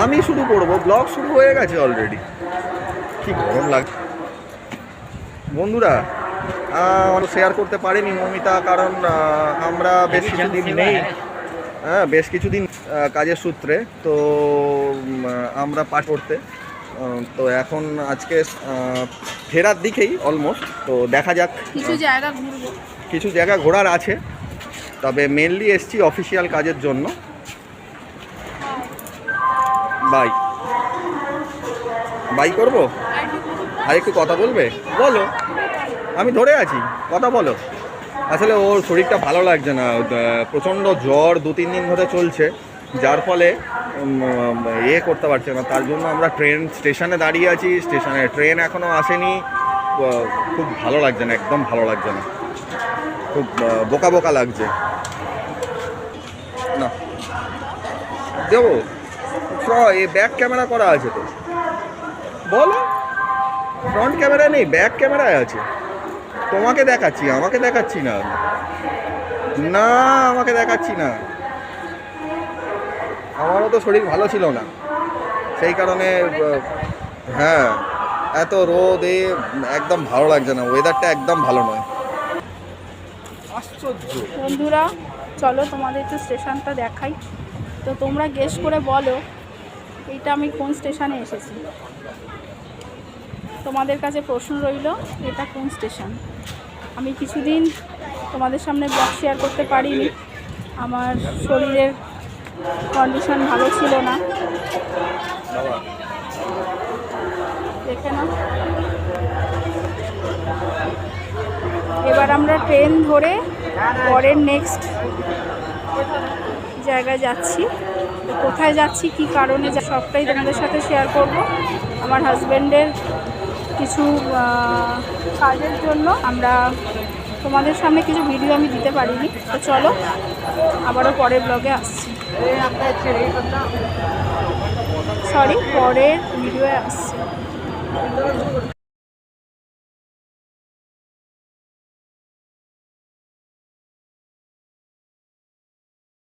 আমি শুরু করবো, ব্লগ শুরু হয়ে গেছে অলরেডি। কি গরম লাগছে বন্ধুরা। শেয়ার করতে পারিনি মৌমিতা, কারণ আমরা বেশ কিছুদিন নেই, হ্যাঁ বেশ কিছুদিন কাজের সূত্রে তো আমরা পাঠ করতে, তো এখন আজকে ফেরার দিকেই অলমোস্ট। তো দেখা যাক, কিছু জায়গা ঘোরার আছে, তবে মেনলি এসছি অফিসিয়াল কাজের জন্য। বাই করবো, আর একটু কথা বলবে? বলো, আমি ধরে আছি, কথা বলো। আসলে ওর শরীরটা ভালো লাগছে না, প্রচণ্ড জ্বর 2-3 দিন ধরে চলছে, যার ফলে করতে পারছে না। তার জন্য আমরা স্টেশনে দাঁড়িয়ে আছি, স্টেশনে ট্রেন এখনও আসেনি। খুব ভালো লাগছে না, একদম ভালো লাগছে না, খুব বোকা বোকা লাগছে। না দেবো, এই ব্যাক ক্যামেরা করা আছে তো, বলো। ফ্রন্ট ক্যামেরা নেই, ব্যাক ক্যামেরায় আছে। তোমাকে দেখাচ্ছি, আমাকে দেখাচ্ছি না, না আমাকে দেখাচ্ছি না। আমারও তো শরীর ভালো ছিল না, সেই কারণে। হ্যাঁ, এত রোদ, একদম ভালো লাগছে না, ওয়েদারটা একদম ভালো নয়। আশ্চর্য। বন্ধুরা চলো তোমাদের একটু স্টেশনটা দেখাই, তো তোমরা গেস করে বলো এইটা আমি কোন স্টেশনে এসেছি। তোমাদের কাছে প্রশ্ন রইল, এটা কোন স্টেশন। আমি কিছুদিন তোমাদের সামনে ব্লগ শেয়ার করতে পারিনি, আমার শরীরের কন্ডিশন ভালো ছিল না, দেখে না। এবার আমরা ট্রেন ধরে পরের নেক্সট জায়গায় যাচ্ছি। তো কোথায় যাচ্ছি, কি কারণে, সবটাই তোমাদের সাথে শেয়ার করব। আমার হাজব্যান্ডের কিছু কাজের জন্য আমরা তোমাদের সামনে কিছু ভিডিও আমি দিতে পারিনি। তো চলো আবারও পরের ব্লগে আসছি, পরের ভিডিওয়ে আসছি।